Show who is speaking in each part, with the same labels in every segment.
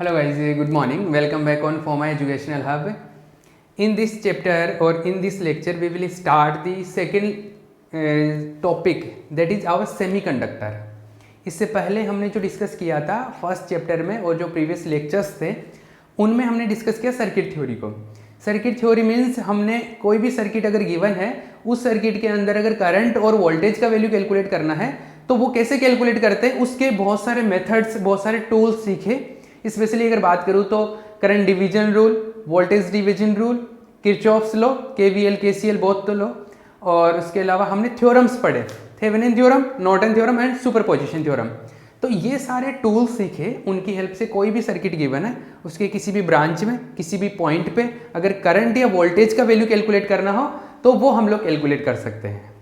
Speaker 1: Hello guys, good morning. Welcome back on For My Educational Hub. In this chapter or in this lecture, we will start the second topic, that is our semiconductor. इससे पहले हमने जो discuss किया था first chapter में और जो previous lectures थे उनमें हमने डिस्कस किया सर्किट थ्योरी को. सर्किट थ्योरी मीन्स हमने कोई भी सर्किट अगर गिवन है उस सर्किट के अंदर अगर करंट और वोल्टेज का वैल्यू कैलकुलेट करना है तो वो कैसे कैलकुलेट करते हैं, उसके बहुत सारे मेथड्स, बहुत सारे टूल्स सीखे. स्पेशली अगर बात करूँ तो current division rule, voltage division rule, Kirchhoff's law, KVL, KCL both law, और उसके अलावा हमने थ्योरम्स पढ़े, Thevenin theorem, Norton theorem and superposition theorem. तो ये सारे टूल्स सीखे, उनकी हेल्प से कोई भी सर्किट गिवन है उसके किसी भी ब्रांच में किसी भी पॉइंट पे अगर करंट या वोल्टेज का वैल्यू कैलकुलेट करना हो तो वो हम लोग कैलकुलेट कर सकते हैं.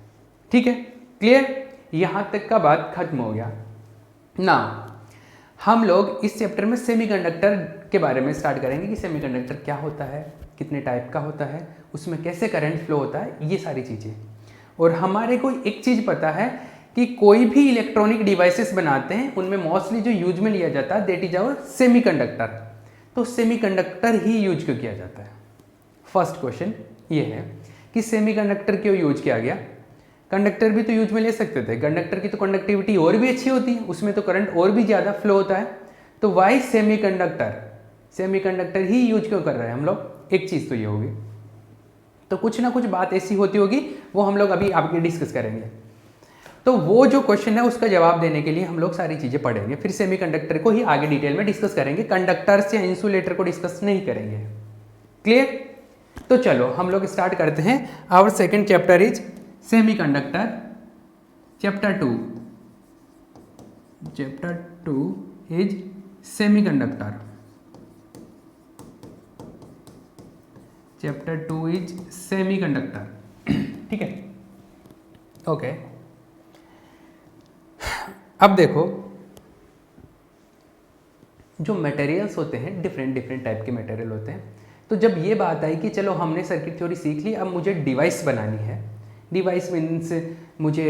Speaker 1: ठीक है, क्लियर? यहाँ तक का बात खत्म हो गया. ना हम लोग इस चैप्टर में सेमीकंडक्टर के बारे में स्टार्ट करेंगे कि सेमीकंडक्टर क्या होता है, कितने टाइप का होता है, उसमें कैसे करंट फ्लो होता है, ये सारी चीज़ें. और हमारे को एक चीज़ पता है कि कोई भी इलेक्ट्रॉनिक डिवाइसेस बनाते हैं उनमें मोस्टली जो यूज में लिया जाता है दैट इज आवर सेमीकंडक्टर. तो सेमीकंडक्टर ही यूज क्यों किया जाता है? फर्स्ट क्वेश्चन ये है कि सेमीकंडक्टर क्यों यूज किया गया. कंडक्टर भी तो यूज में ले सकते थे, कंडक्टर की तो कंडक्टिविटी और भी अच्छी होती है, उसमें तो करंट और भी ज़्यादा फ्लो होता है. तो वाई सेमीकंडक्टर, सेमीकंडक्टर ही यूज क्यों कर रहे हैं हम लोग? एक चीज़ तो ये होगी. तो कुछ ना कुछ बात ऐसी होती होगी, वो हम लोग अभी आपके डिस्कस करेंगे. तो वो जो क्वेश्चन है उसका जवाब देने के लिए हम लोग सारी चीज़ें पढ़ेंगे. फिर सेमीकंडक्टर को ही आगे डिटेल में डिस्कस करेंगे, कंडक्टर्स या इंसुलेटर को डिस्कस नहीं करेंगे. क्लियर? तो चलो हम लोग स्टार्ट करते हैं. Our second chapter is semiconductor. Chapter 2 is semiconductor. Chapter 2 is semiconductor. ठीक है, ओके. अब देखो, जो मटेरियल्स होते हैं डिफरेंट डिफरेंट टाइप के मटेरियल होते हैं. तो जब ये बात आई कि चलो हमने सर्किट थ्योरी सीख ली, अब मुझे डिवाइस बनानी है. डिवाइस मीन्स मुझे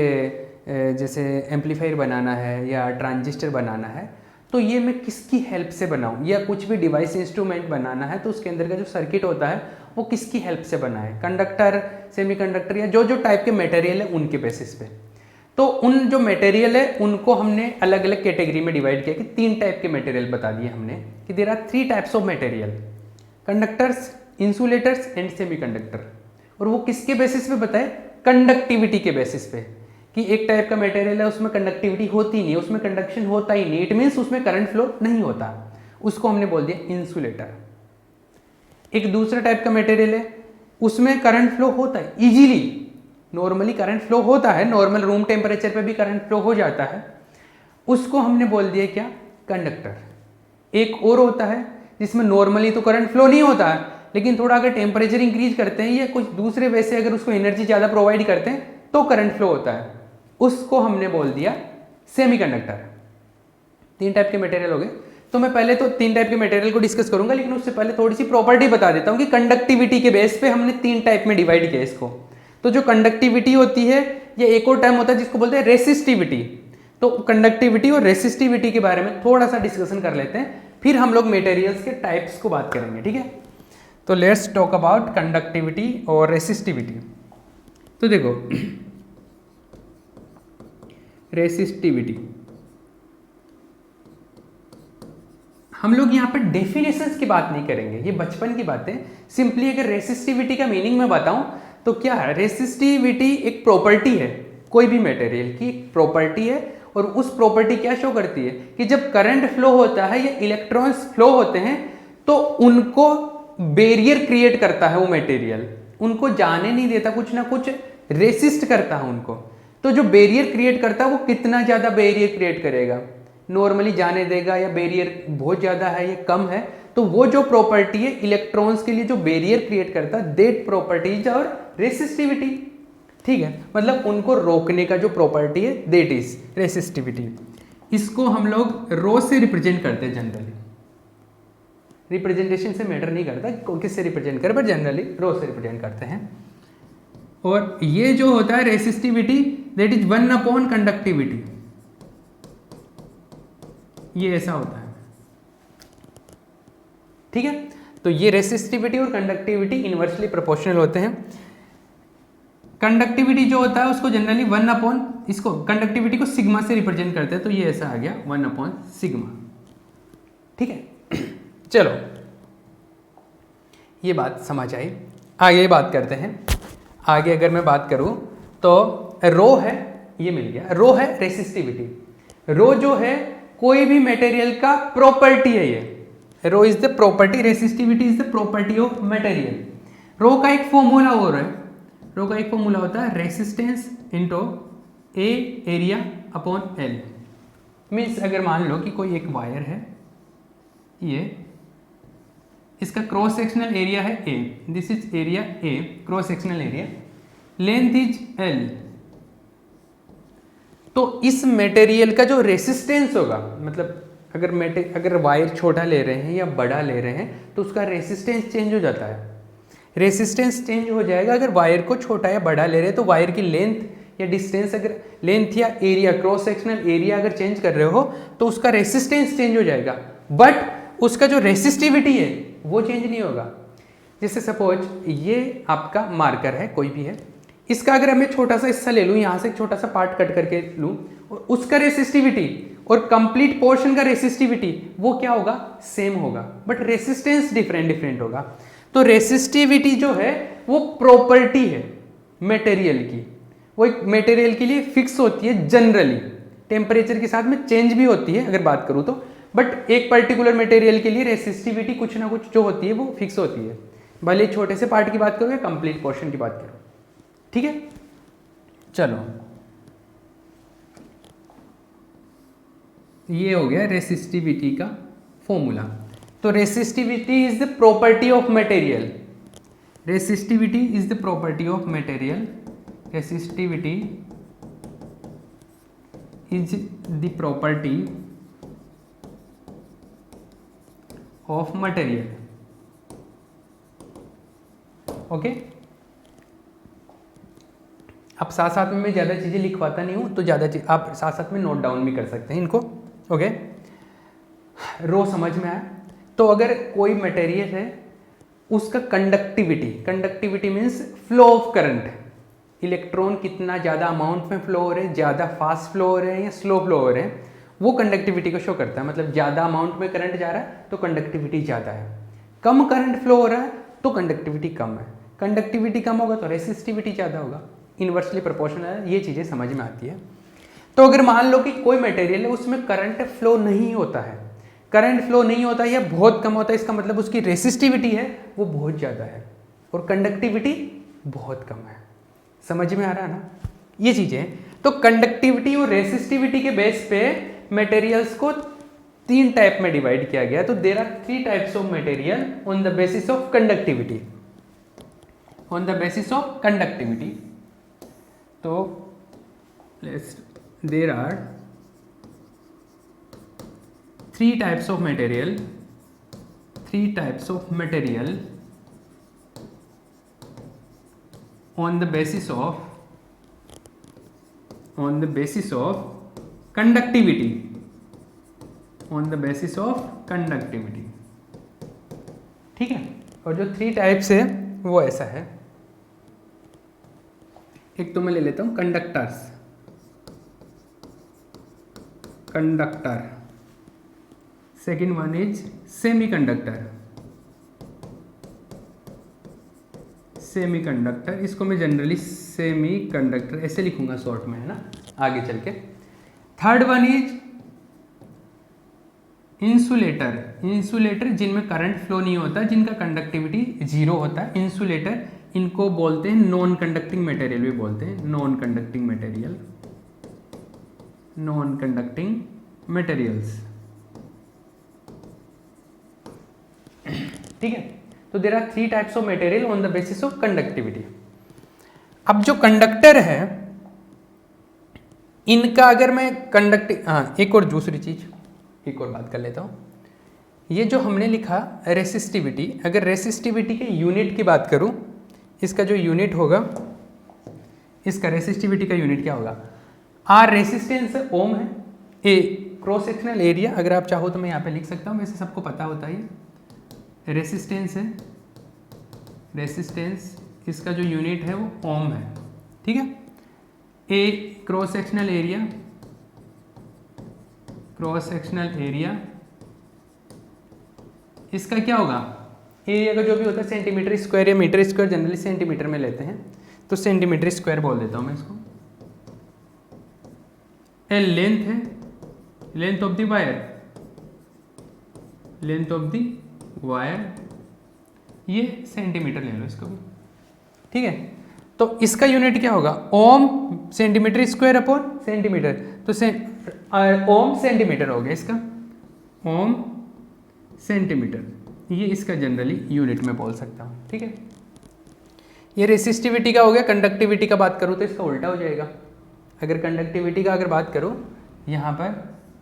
Speaker 1: जैसे एम्पलीफायर बनाना है या ट्रांजिस्टर बनाना है, तो ये मैं किसकी हेल्प से बनाऊँ, या कुछ भी डिवाइस इंस्ट्रूमेंट बनाना है तो उसके अंदर का जो सर्किट होता है वो किसकी हेल्प से बना है? कंडक्टर, सेमीकंडक्टर या जो जो टाइप के मटेरियल है उनके बेसिस पे. तो उन जो मटेरियल है उनको हमने अलग अलग कैटेगरी में डिवाइड किया कि 3 टाइप के मटेरियल बता दिए हमने कि there are 3 types of material, conductors, insulators and semiconductor. और वो किसके बेसिस पे बताए? कंडक्टिविटी के बेसिस पे. कि एक टाइप का मटेरियल है उसमें कंडक्टिविटी होती नहीं, उसमें कंडक्शन होता ही नहीं, इट मीन्स उसमें करंट फ्लो नहीं होता, उसको हमने बोल दिया इंसुलेटर. एक दूसरा टाइप का मटेरियल है उसमें करंट फ्लो होता है इजीली, नॉर्मली करंट फ्लो होता है, नॉर्मल रूम टेम्परेचर पे भी करंट फ्लो हो जाता है, उसको हमने बोल दिया क्या? कंडक्टर. एक और होता है जिसमें नॉर्मली तो करंट फ्लो नहीं होता है, लेकिन थोड़ा अगर टेम्परेचर इंक्रीज करते हैं या कुछ दूसरे वे से अगर उसको एनर्जी ज़्यादा प्रोवाइड करते हैं तो करंट फ्लो होता है, उसको हमने बोल दिया सेमीकंडक्टर. 3 टाइप के मटेरियल हो गए. तो मैं पहले तो 3 टाइप के मटेरियल को डिस्कस करूंगा, लेकिन उससे पहले थोड़ी सी प्रॉपर्टी बता देता हूं कि कंडक्टिविटी के बेस पे हमने 3 टाइप में डिवाइड किया इसको. तो जो कंडक्टिविटी होती है, ये एक और टर्म होता है जिसको बोलते हैं रेसिस्टिविटी. तो कंडक्टिविटी और रेसिस्टिविटी के बारे में थोड़ा सा डिस्कशन कर लेते हैं, फिर हम लोग मटेरियल्स के टाइप्स को बात करेंगे. ठीक है, तो लेट्स टॉक अबाउट कंडक्टिविटी और रेसिस्टिविटी. तो देखो, रेसिस्टिविटी हम लोग यहाँ पर डेफिनेशंस की बात नहीं करेंगे, ये बचपन की बातें. सिंपली अगर रेसिस्टिविटी का मीनिंग मैं बताऊं तो क्या है? रेसिस्टिविटी एक प्रॉपर्टी है, कोई भी मटेरियल की एक प्रॉपर्टी है, और उस प्रॉपर्टी क्या शो करती है कि जब करंट फ्लो होता है या इलेक्ट्रॉन्स फ्लो होते हैं तो उनको बैरियर क्रिएट करता है वो मटेरियल, उनको जाने नहीं देता, कुछ ना कुछ रेसिस्ट करता है उनको. तो जो बैरियर क्रिएट करता है वो कितना ज़्यादा बैरियर क्रिएट करेगा, नॉर्मली जाने देगा या बैरियर बहुत ज़्यादा है या कम है, तो वो जो प्रॉपर्टी है इलेक्ट्रॉन्स के लिए जो बैरियर क्रिएट करता है दैट प्रॉपर्टी इज और रेसिस्टिविटी. ठीक है, मतलब उनको रोकने का जो प्रॉपर्टी है दैट इज रेसिस्टिविटी. इसको हम लोग रो से रिप्रेजेंट करते हैं जनरली. रिप्रेजेंटेशन से मैटर नहीं करता किससे रिप्रेजेंट करें, बट जनरली रो से रिप्रेजेंट करते हैं. और ये जो होता है resistivity that is 1 upon conductivity. ये ऐसा होता है. ठीक है। तो ये रेसिस्टिविटी और कंडक्टिविटी इनवर्सली प्रोपोर्शनल होते हैं। कंडक्टिविटी जो होता है उसको जनरली 1 इसको कंडक्टिविटी को सिग्मा से रिप्रेजेंट करते हैं, तो ये ऐसा आ गया 1/σ। ठीक है। चलो ये बात समझ आई, आगे बात करते हैं। आगे अगर मैं बात करूं तो रो है, ये मिल गया, रो है रेसिस्टिविटी। रो जो है कोई भी मटेरियल का प्रॉपर्टी है, ये rho is the property, resistivity is the property of material. Rho का एक फॉर्मूला हो रहा है, रो का एक फॉर्मूला होता है रेसिस्टेंस इनटू ए एरिया अपॉन एल। मीन्स अगर मान लो कि कोई एक वायर है, ये इसका क्रॉस सेक्शनल एरिया है A, this is area A, cross sectional area, length is L. तो इस मटेरियल का जो रेसिस्टेंस होगा, मतलब अगर वायर छोटा ले रहे हैं या बड़ा ले रहे हैं तो उसका रेसिस्टेंस चेंज हो जाता है। रेसिस्टेंस चेंज हो जाएगा अगर वायर को छोटा या बड़ा ले रहे हैं, तो वायर की लेंथ या डिस्टेंस, अगर लेंथ या एरिया, क्रॉस सेक्शनल एरिया अगर चेंज कर रहे हो तो उसका रेसिस्टेंस चेंज हो जाएगा, बट उसका जो रेसिस्टिविटी है वो चेंज नहीं होगा। जैसे सपोज ये आपका मार्कर है, कोई भी है, इसका अगर मैं छोटा सा हिस्सा ले लूँ, यहाँ से एक छोटा सा पार्ट कट करके लूँ, और उसका रेसिस्टिविटी और कंप्लीट पोर्शन का रेसिस्टिविटी वो क्या होगा, सेम होगा, बट रेसिस्टेंस डिफरेंट होगा। तो रेसिस्टिविटी जो है वो प्रॉपर्टी है मटेरियल की, वो एक मटेरियल के लिए फिक्स होती है जनरली, टेम्परेचर के साथ में चेंज भी होती है अगर बात करूँ तो, बट एक पर्टिकुलर मटेरियल के लिए रेसिस्टिविटी कुछ ना कुछ जो होती है वो फिक्स होती है, भले छोटे से पार्ट की बात करो या कंप्लीट पोर्शन की बात करो। ठीक है। चलो ये हो गया रेसिस्टिविटी का फॉर्मूला। तो resistivity is the property of material, resistivity is the property of material, resistivity is the property of material. Okay, अब साथ साथ में मैं ज़्यादा चीज़ें लिखवाता नहीं हूँ, तो ज़्यादा चीज आप साथ साथ में नोट डाउन भी कर सकते हैं इनको। ओके, रो समझ में आया। तो अगर कोई मटेरियल है उसका conductivity means flow of current, electron कितना ज़्यादा अमाउंट में फ्लो हो रहे हैं, ज़्यादा फास्ट फ्लो हो रहे हैं या स्लो फ्लो हो रहे हैं, वो कंडक्टिविटी को शो करता है। मतलब ज़्यादा अमाउंट में करंट जा रहा है तो कंडक्टिविटी ज़्यादा है, कम करंट फ्लो हो रहा है तो कंडक्टिविटी कम है, कंडक्टिविटी कम होगा तो रेसिस्टिविटी ज़्यादा होगा, इन्वर्सली प्रोपोर्शनल है। ये चीज़ें समझ में आती है। तो अगर मान लो कि कोई मटेरियल है उसमें करंट फ्लो नहीं होता है, करंट फ्लो नहीं होता है या बहुत कम होता है, इसका मतलब उसकी रेसिस्टिविटी है वो बहुत ज़्यादा है और कंडक्टिविटी बहुत कम है। समझ में आ रहा है ना ये चीज़ें। तो कंडक्टिविटी और रेसिस्टिविटी के बेस पे मटेरियल्स को 3 टाइप में डिवाइड किया गया। तो there are 3 types of material on the basis of conductivity, on the basis of conductivity. तो there are 3 types of material, 3 types of material on the basis of conductivity, on the basis of conductivity। ठीक है। और जो 3 types है वो ऐसा है, एक तो मैं ले लेता हूं conductors, conductor, second one is semiconductor, semiconductor, इसको मैं जनरली सेमीकंडक्टर ऐसे लिखूंगा शॉर्ट में, है ना, आगे चल के। Third one is insulator, insulator जिनमें करंट फ्लो नहीं होता, जिनका कंडक्टिविटी 0 होता है, इंसुलेटर, इनको बोलते हैं नॉन कंडक्टिंग मटेरियल भी बोलते हैं, non conducting material, non conducting materials. ठीक है। तो there are 3 types of material on the basis of conductivity. अब जो कंडक्टर है इनका अगर मैं एक और दूसरी चीज, एक और बात कर लेता हूं। ये जो हमने लिखा रेसिस्टिविटी, अगर रेसिस्टिविटी के यूनिट की बात करूं, इसका जो यूनिट होगा, इसका रेसिस्टिविटी का यूनिट क्या होगा, आर रेसिस्टेंस ओम है, ए क्रॉस सेक्शनल एरिया, अगर आप चाहो तो मैं यहाँ पे लिख सकता हूँ, वैसे सबको पता होता है रेसिस्टेंस है, रेसिस्टेंस इसका जो यूनिट है वो ओम है, ठीक है। A cross sectional area, cross sectional area इसका क्या होगा, एरिया का जो भी होता है सेंटीमीटर स्क्वायर या मीटर स्क्वायर, जनरली सेंटीमीटर में लेते हैं तो सेंटीमीटर स्क्वायर बोल देता हूँ मैं इसको। एल लेंथ है, length of the wire, length of the wire, ये सेंटीमीटर ले लो इसको भी, ठीक है। तो इसका यूनिट क्या होगा, ओम सेंटीमीटर स्क्वायर अपॉन सेंटीमीटर, तो ओम सेंटीमीटर हो गया इसका, ओम सेंटीमीटर, ये इसका जनरली यूनिट में बोल सकता हूँ, ठीक है। ये रेसिस्टिविटी का हो गया। कंडक्टिविटी का बात करूँ तो इसका उल्टा हो जाएगा। अगर कंडक्टिविटी का अगर बात करूँ, यहाँ पर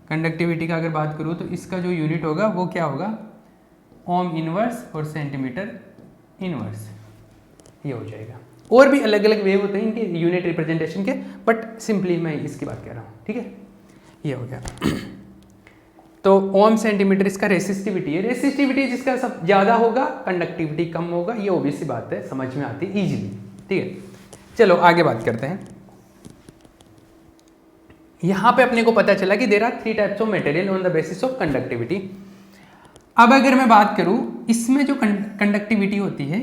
Speaker 1: कंडक्टिविटी का अगर बात करूँ तो इसका जो यूनिट होगा वो क्या होगा, ओम इनवर्स और सेंटीमीटर इनवर्स, ये हो जाएगा। और भी अलग अलग वे होते हैं इनके यूनिट रिप्रेजेंटेशन के, बट सिंपली मैं इसकी बात कर रहा हूँ, ठीक है। ये हो गया। तो ओम सेंटीमीटर इसका रेसिस्टिविटी है। रेसिस्टिविटी जिसका सब ज़्यादा होगा, कंडक्टिविटी कम होगा, ये ओबियस सी बात है, समझ में आती है ईजिली, ठीक है। चलो आगे बात करते हैं। यहाँ पे अपने को पता चला कि there are 3 types of material on the basis of conductivity. अब अगर मैं बात करूँ, इसमें जो कंडक्टिविटी होती है,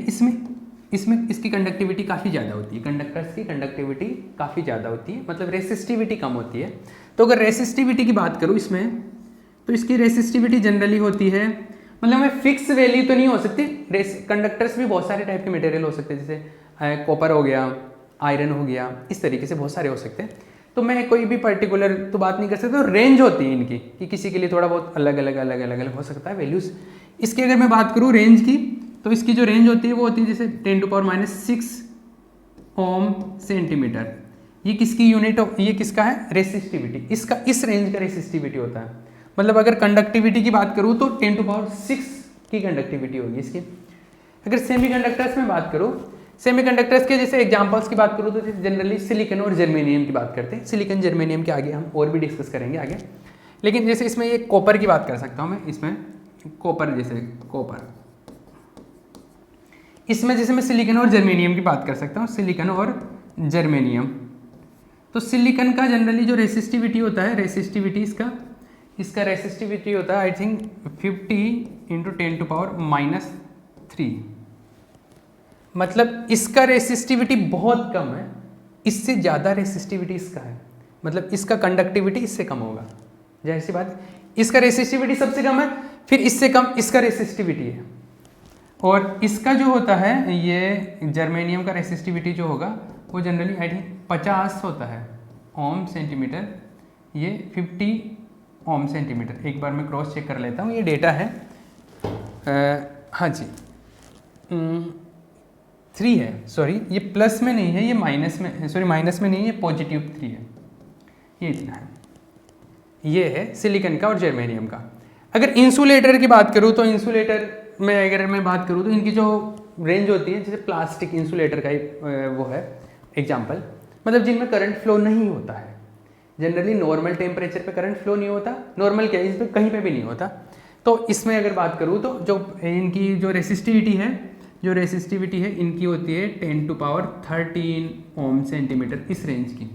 Speaker 1: इसमें इसकी कंडक्टिविटी काफ़ी ज़्यादा होती है, कंडक्टर्स की कंडक्टिविटी काफ़ी ज़्यादा होती है, मतलब रेसिस्टिविटी कम होती है। तो अगर रेसिस्टिविटी की बात करूँ इसमें, तो इसकी रेसिस्टिविटी जनरली होती है, मतलब मैं फिक्स वैल्यू तो नहीं हो सकती। कंडक्टर्स भी बहुत सारे टाइप के मटेरियल हो सकते हैं, जैसे कॉपर हो गया, आयरन हो गया, इस तरीके से बहुत सारे हो सकते हैं। तो मैं कोई भी पर्टिकुलर तो बात नहीं कर सकता, तो रेंज होती है इनकी कि किसी के लिए थोड़ा बहुत अलग अलग हो सकता है वैल्यूज़। इसकी अगर मैं बात करूँ रेंज की, तो इसकी जो रेंज होती है वो होती है जैसे 10⁻⁻⁶ ओम सेंटीमीटर। ये किसकी यूनिट, ये किसका है, रेसिस्टिविटी, इसका इस रेंज का रेसिस्टिविटी होता है। मतलब अगर कंडक्टिविटी की बात करूँ तो 10⁻⁶ की कंडक्टिविटी होगी इसकी। अगर सेमीकंडक्टर्स में बात करूँ, सेमीकंडक्टर्स के जैसे एग्जांपल्स की बात करूँ तो जनरली सिलिकॉन और जर्मेनियम की बात करते हैं। सिलिकॉन जर्मेनियम के आगे हम और भी डिस्कस करेंगे आगे, लेकिन जैसे इसमें ये कॉपर की बात कर सकता हूँ मैं, इसमें कॉपर, जैसे कॉपर, इसमें जैसे मैं सिलिकॉन और जर्मेनियम की बात कर सकता हूँ, सिलिकॉन और जर्मेनियम। तो सिलिकॉन का जनरली जो रेसिस्टिविटी होता है, रेसिस्टिविटी इसका रेसिस्टिविटी होता है आई थिंक 50 × 10⁻⁻3। मतलब इसका रेसिस्टिविटी बहुत कम है, इससे ज़्यादा रेसिस्टिविटी इसका है, मतलब इसका कंडक्टिविटी इससे कम होगा। जाहिर सी बात, इसका रेसिस्टिविटी सबसे कम है, फिर इससे कम इसका रेसिस्टिविटी है। और इसका जो होता है, ये जर्मेनियम का रेसिस्टिविटी जो होगा वो जनरली आई थिंक 50 होता है ओम सेंटीमीटर, ये 50 ओम सेंटीमीटर। एक बार मैं क्रॉस चेक कर लेता हूँ, ये डेटा है, हाँ जी 3 है, सॉरी ये प्लस में नहीं है, ये माइनस में, सॉरी माइनस में नहीं है, ये पॉजिटिव 3 है, ये इतना है। ये है सिलिकॉन का और जर्मेनियम का। अगर इंसुलेटर की बात करूँ तो इंसुलेटर में अगर मैं बात करूँ तो इनकी जो रेंज होती है, जैसे प्लास्टिक इंसुलेटर का ही वो है एग्जांपल, मतलब जिनमें करंट फ्लो नहीं होता है। जनरली नॉर्मल टेम्परेचर पे करंट फ्लो नहीं होता, नॉर्मल क्या इस पर कहीं पे भी नहीं होता। तो इसमें अगर बात करूँ तो जो इनकी जो रेसिस्टिविटी है इनकी होती है 10⁻13 ओम सेंटीमीटर, इस रेंज की,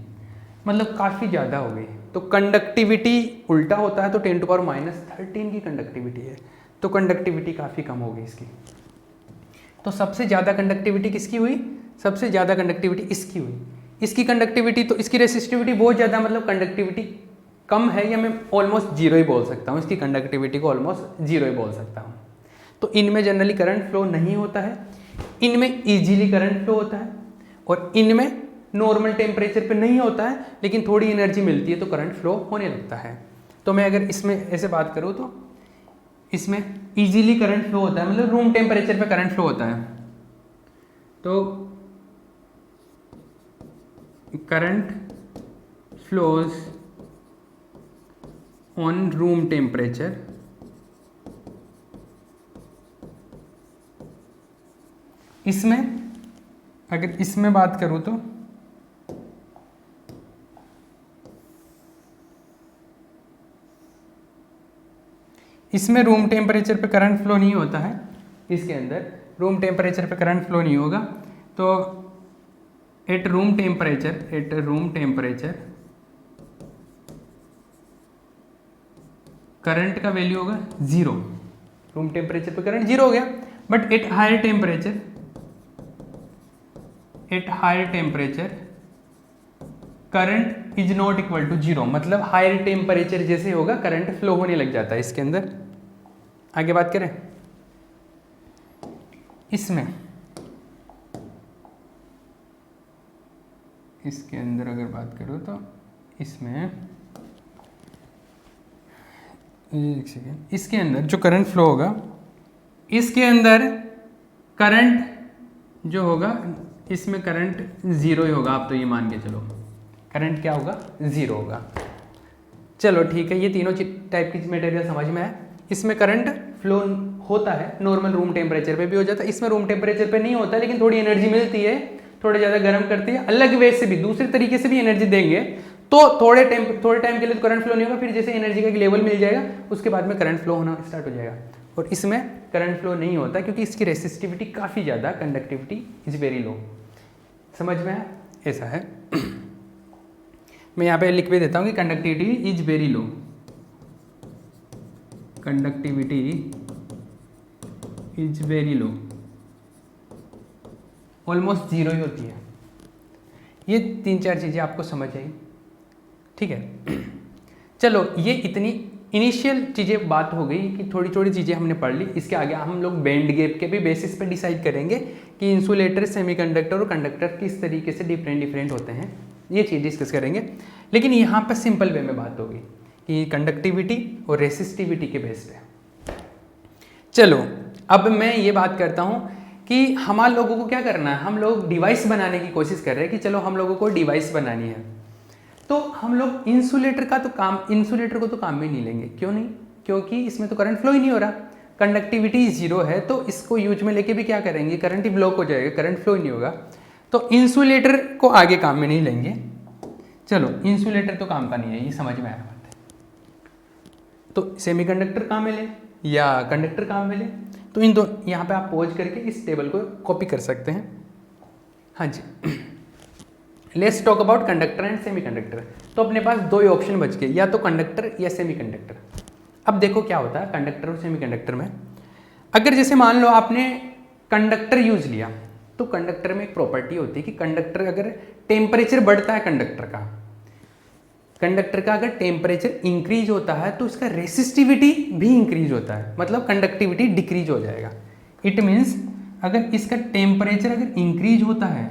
Speaker 1: मतलब काफ़ी ज़्यादा हो गई। तो कंडक्टिविटी उल्टा होता है, तो 10⁻⁻13 की कंडक्टिविटी है, तो कंडक्टिविटी काफ़ी कम हो गई इसकी। तो सबसे ज़्यादा कंडक्टिविटी किसकी हुई, सबसे ज़्यादा कंडक्टिविटी इसकी हुई। इसकी कंडक्टिविटी, तो इसकी रेसिस्टिविटी बहुत ज़्यादा, मतलब कंडक्टिविटी कम है, या मैं ऑलमोस्ट जीरो ही बोल सकता हूँ, इसकी कंडक्टिविटी को ऑलमोस्ट जीरो ही बोल सकता हूँ। तो इनमें जनरली करंट फ्लो नहीं होता है, इनमें ईजिली करंट फ्लो होता है, और इनमें नॉर्मल टेम्परेचर पे नहीं होता है, लेकिन थोड़ी एनर्जी मिलती है तो करंट फ्लो होने लगता है। तो मैं अगर इसमें ऐसे बात करूँ तो इसमें इजीली करंट फ्लो होता है, मतलब रूम टेम्परेचर पे करंट फ्लो होता है। तो current flows on room temperature, इसमें अगर इसमें बात करूँ तो इसमें रूम टेम्परेचर पे करंट फ्लो नहीं होता है, इसके अंदर रूम टेम्परेचर पे करंट फ्लो नहीं होगा, तो एट रूम टेम्परेचर करंट का वैल्यू होगा 0। रूम टेम्परेचर पे करंट 0 हो गया, but at higher temperature current is not equal to 0, मतलब हायर टेम्परेचर जैसे होगा करंट फ्लो होने लग जाता है इसके अंदर। आगे बात करें इसके अंदर अगर बात करो तो इसमें एक सेकेंड, इसके अंदर जो करंट फ्लो होगा, इसके अंदर करंट जो होगा इसमें करंट 0 ही होगा। आप तो ये मान के चलो करंट क्या होगा 0 होगा। चलो ठीक है, ये तीनों टाइप की मटेरियल समझ में है। इसमें करंट फ्लो होता है नॉर्मल रूम टेम्परेचर पे भी हो जाता है, इसमें रूम टेम्परेचर पे नहीं होता, लेकिन थोड़ी एनर्जी मिलती है, थोड़ा ज़्यादा गर्म करती है, अलग वे से भी दूसरे तरीके से भी एनर्जी देंगे तो थोड़े टाइम के लिए तो करंट फ्लो नहीं होगा, फिर जैसे एनर्जी का एक लेवल मिल जाएगा उसके बाद में करंट फ्लो होना स्टार्ट हो जाएगा। और इसमें करंट फ्लो नहीं होता क्योंकि इसकी रेसिस्टिविटी काफ़ी ज़्यादा, कंडक्टिविटी इज वेरी लो। समझ में है? ऐसा है। मैं यहाँ पे लिख भी देता हूँ कि conductivity is very low, conductivity is very low, almost 0 ही होती है। ये 3-4 चीज़ें आपको समझ आई, ठीक है। चलो ये इतनी इनिशियल चीज़ें बात हो गई कि थोड़ी थोड़ी चीज़ें हमने पढ़ ली। इसके आगे हम लोग बैंड गैप के भी बेसिस पे डिसाइड करेंगे कि इंसुलेटर, सेमीकंडक्टर और कंडक्टर किस तरीके से डिफरेंट होते हैं, ये चीज़ डिस्कस करेंगे। लेकिन यहाँ पर सिंपल वे में बात होगी कि कंडक्टिविटी और रेसिस्टिविटी के बेस्ड है। चलो अब मैं ये बात करता हूँ कि हमारे लोगों को क्या करना है। हम लोग डिवाइस बनाने की कोशिश कर रहे हैं कि चलो हम लोगों को डिवाइस बनानी है, तो हम लोग इंसुलेटर को तो काम में नहीं लेंगे। क्यों नहीं? क्योंकि इसमें तो करंट फ्लो ही नहीं हो रहा, कंडक्टिविटी 0 है, तो इसको यूज में लेके भी क्या करेंगे, करंट ही ब्लॉक हो जाएगा, करंट फ्लो ही नहीं होगा, तो इंसुलेटर को आगे काम में नहीं लेंगे। चलो इंसुलेटर तो काम का नहीं है, ये समझ में आया बात है। तो सेमीकंडक्टर काम में ले या कंडक्टर काम में ले, तो इन दो, यहाँ पे आप पॉज करके इस टेबल को कॉपी कर सकते हैं। हाँ जी, let's talk about conductor and semiconductor. तो अपने पास 2 ही ऑप्शन बच गए, या तो कंडक्टर या सेमीकंडक्टर। अब देखो क्या होता है कंडक्टर और सेमीकंडक्टर में। अगर जैसे मान लो आपने कंडक्टर यूज लिया, तो कंडक्टर में एक प्रॉपर्टी होती है कि कंडक्टर अगर टेम्परेचर बढ़ता है कंडक्टर का अगर टेम्परेचर इंक्रीज होता है तो इसका रेसिस्टिविटी भी इंक्रीज होता है, मतलब कंडक्टिविटी डिक्रीज हो जाएगा। इट मीन्स अगर इसका टेम्परेचर अगर इंक्रीज होता है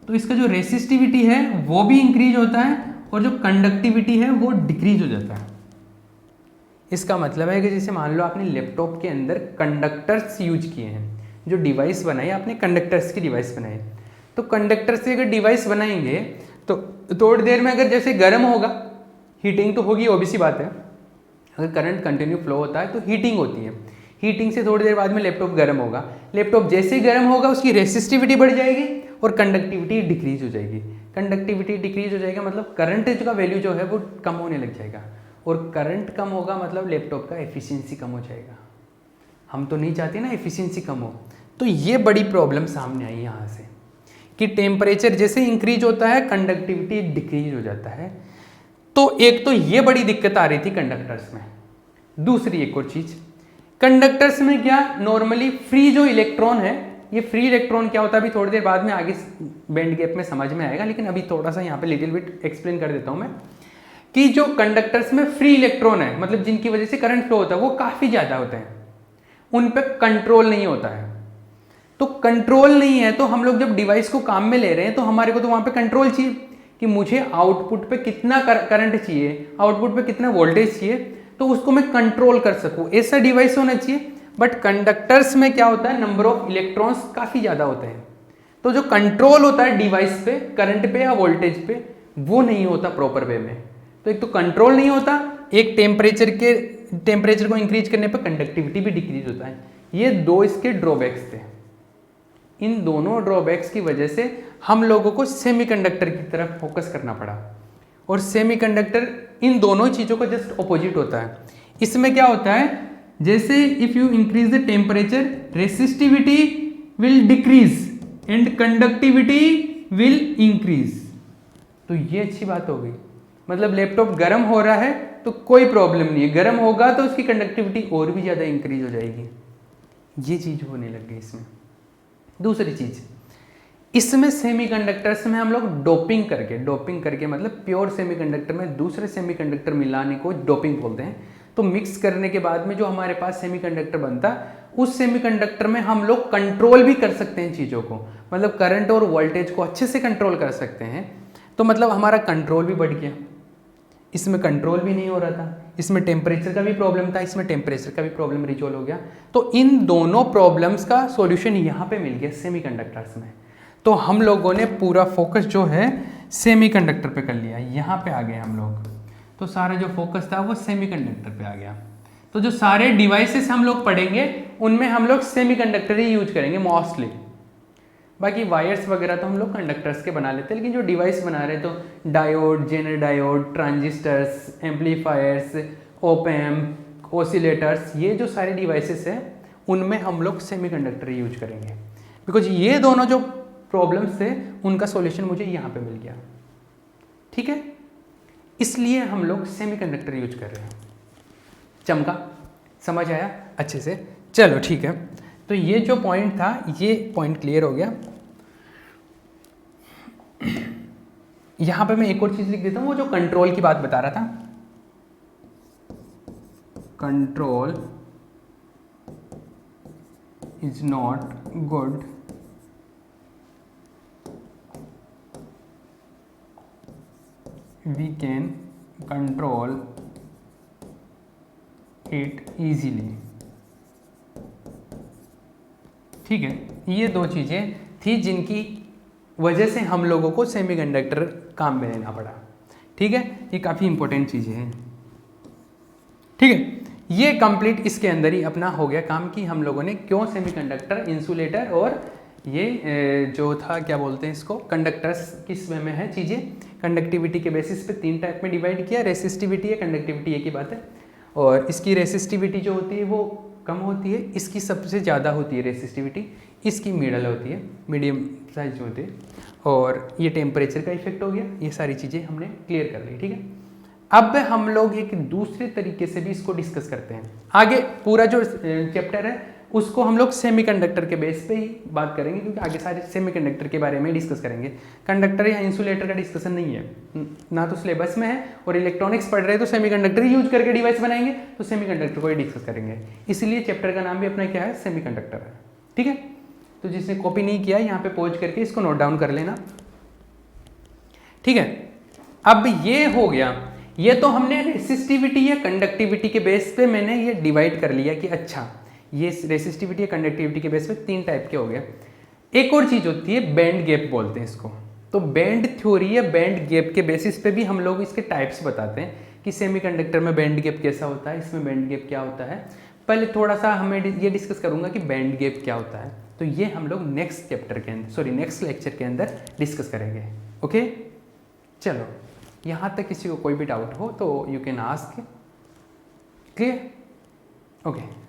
Speaker 1: तो इसका जो रेसिस्टिविटी है वो भी इंक्रीज होता है और जो कंडक्टिविटी है वो डिक्रीज हो जाता है। इसका मतलब है कि जैसे मान लो आपने लैपटॉप के अंदर कंडक्टर्स यूज किए हैं, जो डिवाइस बनाई आपने कंडक्टर्स की डिवाइस बनाई, तो कंडक्टर से अगर डिवाइस बनाएंगे तो थोड़ी देर में अगर जैसे गर्म होगा, हीटिंग तो होगी, ओबीसी बात है। अगर करंट कंटिन्यू फ्लो होता है तो हीटिंग होती है, हीटिंग से थोड़ी देर बाद में लैपटॉप गर्म होगा, लैपटॉप जैसे ही गर्म होगा उसकी रेसिस्टिविटी बढ़ जाएगी और कंडक्टिविटी डिक्रीज हो जाएगी। कंडक्टिविटी डिक्रीज हो जाएगा मतलब करंट का वैल्यू जो है वो कम होने लग जाएगा, और करंट कम होगा मतलब लैपटॉप का एफिशिएंसी कम हो जाएगा। हम तो नहीं चाहते ना एफिशिएंसी कम हो, तो ये बड़ी प्रॉब्लम सामने आई यहाँ से कि टेम्परेचर जैसे इंक्रीज होता है कंडक्टिविटी डिक्रीज हो जाता है। तो एक तो ये बड़ी दिक्कत आ रही थी कंडक्टर्स में। दूसरी एक और चीज, कंडक्टर्स में क्या नॉर्मली फ्री जो इलेक्ट्रॉन है, ये फ्री इलेक्ट्रॉन क्या होता है अभी थोड़ी देर बाद में आगे बैंड गैप में समझ में आएगा, लेकिन अभी थोड़ा सा यहाँ पे लिटिल बिट एक्सप्लेन कर देता हूँ मैं कि जो कंडक्टर्स में फ्री इलेक्ट्रॉन है, मतलब जिनकी वजह से करंट फ्लो होता है, वो काफी ज्यादा होते हैं, उन पर कंट्रोल नहीं होता है। तो कंट्रोल नहीं है तो हम लोग जब डिवाइस को काम में ले रहे हैं तो हमारे को तो वहां पे कंट्रोल चाहिए कि मुझे आउटपुट पे कितना करंट चाहिए, आउटपुट पे कितना वोल्टेज चाहिए, तो उसको मैं कंट्रोल कर सकूं, ऐसा डिवाइस होना चाहिए। बट कंडक्टर्स में क्या होता है, नंबर ऑफ इलेक्ट्रॉन्स काफी ज्यादा होते हैं, तो जो कंट्रोल होता है डिवाइस पे, करंट पे या वोल्टेज पे, वो नहीं होता प्रॉपर वे में। तो एक तो कंट्रोल नहीं होता, एक टेम्परेचर को इंक्रीज करने पर कंडक्टिविटी भी डिक्रीज होता है। ये 2 इसके ड्रॉबैक्स थे। इन दोनों ड्रॉबैक्स की वजह से हम लोगों को सेमीकंडक्टर की तरफ फोकस करना पड़ा, और सेमीकंडक्टर इन दोनों चीज़ों का जस्ट ऑपोजिट होता है। इसमें क्या होता है जैसे if you increase the temperature resistivity will decrease and conductivity will increase. तो ये अच्छी बात हो गई, मतलब लैपटॉप गर्म हो रहा है तो कोई प्रॉब्लम नहीं है, गर्म होगा तो उसकी कंडक्टिविटी और भी ज़्यादा इंक्रीज हो जाएगी। ये चीज़ होने लग गई इसमें। दूसरी चीज़, इसमें सेमीकंडक्टर्स में हम लोग डोपिंग करके मतलब प्योर सेमीकंडक्टर में दूसरे सेमीकंडक्टर मिलाने को डोपिंग बोलते हैं। तो मिक्स करने के बाद में जो हमारे पास सेमीकंडक्टर बनता है, उस सेमीकंडक्टर में हम लोग कंट्रोल भी कर सकते हैं चीज़ों को, मतलब करंट और वोल्टेज को अच्छे से कंट्रोल कर सकते हैं। तो मतलब हमारा कंट्रोल भी बढ़ गया, इसमें कंट्रोल भी नहीं हो रहा था, इसमें टेम्परेचर का भी प्रॉब्लम था, इसमें टेम्परेचर का भी प्रॉब्लम रिजॉल्व हो गया। तो इन दोनों प्रॉब्लम्स का सॉल्यूशन यहाँ पे मिल गया सेमीकंडक्टर्स में। तो हम लोगों ने पूरा फोकस जो है सेमीकंडक्टर पे कर लिया, यहाँ पे आ गए हम लोग। तो सारा जो फोकस था वो सेमीकंडक्टर पे आ गया। तो जो सारे डिवाइसेस हम लोग पढ़ेंगे उनमें हम लोग सेमीकंडक्टर ही यूज करेंगे मोस्टली। बाकी वायर्स वगैरह तो हम लोग कंडक्टर्स के बना लेते हैं, लेकिन जो डिवाइस बना रहे तो diode, Zener diode, transistors, amplifiers, op amp, oscillators, ये जो सारे डिवाइसेस हैं उनमें हम लोग सेमीकंडक्टर ही यूज करेंगे। बिकॉज ये दोनों जो प्रॉब्लम्स थे उनका सॉल्यूशन मुझे यहाँ पे मिल गया, ठीक है, इसलिए हम लोग सेमीकंडक्टर यूज कर रहे हैं। चमका, समझ आया अच्छे से? चलो ठीक है, तो ये जो पॉइंट था ये पॉइंट क्लियर हो गया। यहां पे मैं एक और चीज लिख देता हूं, वो जो कंट्रोल की बात बता रहा था, control is not good we can control it easily। ठीक है, ये दो चीज़ें थी जिनकी वजह से हम लोगों को सेमीकंडक्टर काम में लेना पड़ा। ठीक है, ये काफ़ी इंपॉर्टेंट चीज़ें हैं। ठीक है, ये कंप्लीट इसके अंदर ही अपना हो गया काम कि हम लोगों ने क्यों सेमीकंडक्टर, इंसुलेटर और ये जो था क्या बोलते हैं इसको, कंडक्टर्स किस वे में है चीज़ें, कंडक्टिविटी के बेसिस पे 3 टाइप में डिवाइड किया। रेसिस्टिविटी है, कंडक्टिविटी एक ही बात है, और इसकी रेसिस्टिविटी जो होती है वो कम होती है, इसकी सबसे ज़्यादा होती है रेसिस्टिविटी, इसकी मिडल होती है, मीडियम साइज होती है, और ये टेम्परेचर का इफेक्ट हो गया। ये सारी चीज़ें हमने क्लियर कर ली। ठीक है, अब हम लोग एक दूसरे तरीके से भी इसको डिस्कस करते हैं। आगे पूरा जो चैप्टर है उसको हम लोग सेमीकंडक्टर के बेस पे ही बात करेंगे, क्योंकि आगे सारे सेमीकंडक्टर के बारे में डिस्कस करेंगे। कंडक्टर या इंसुलेटर का डिस्कसन नहीं है, ना तो सिलेबस में है, और इलेक्ट्रॉनिक्स पढ़ रहे हैं तो सेमीकंडक्टर ही यूज करके डिवाइस बनाएंगे, तो सेमीकंडक्टर को ही डिस्कस करेंगे। इसलिए चैप्टर का नाम भी अपना क्या है, सेमीकंडक्टर है। ठीक है, तो जिसने कॉपी नहीं किया यहाँ पे पॉज करके इसको नोट डाउन कर लेना। ठीक है, अब ये हो गया, ये तो हमने रेसिस्टिविटी या कंडक्टिविटी के बेस पे मैंने ये डिवाइड कर लिया कि अच्छा ये रेसिस्टिविटी या कंडक्टिविटी के बेस पे 3 टाइप के हो गया। एक और चीज़ होती है बैंड गैप बोलते हैं इसको। तो बैंड थ्योरी या बैंड गैप के बेसिस पे भी हम लोग इसके टाइप्स बताते हैं कि सेमीकंडक्टर में बैंड गैप कैसा होता है, इसमें बैंड गैप क्या होता है। पहले थोड़ा सा हमें ये डिस्कस करूंगा कि बैंड गैप क्या होता है, तो ये हम लोग नेक्स्ट चैप्टर के अंदर, नेक्स्ट लेक्चर के अंदर डिस्कस करेंगे। ओके, चलो यहाँ तक किसी को कोई भी डाउट हो तो you can ask. Clear? Okay.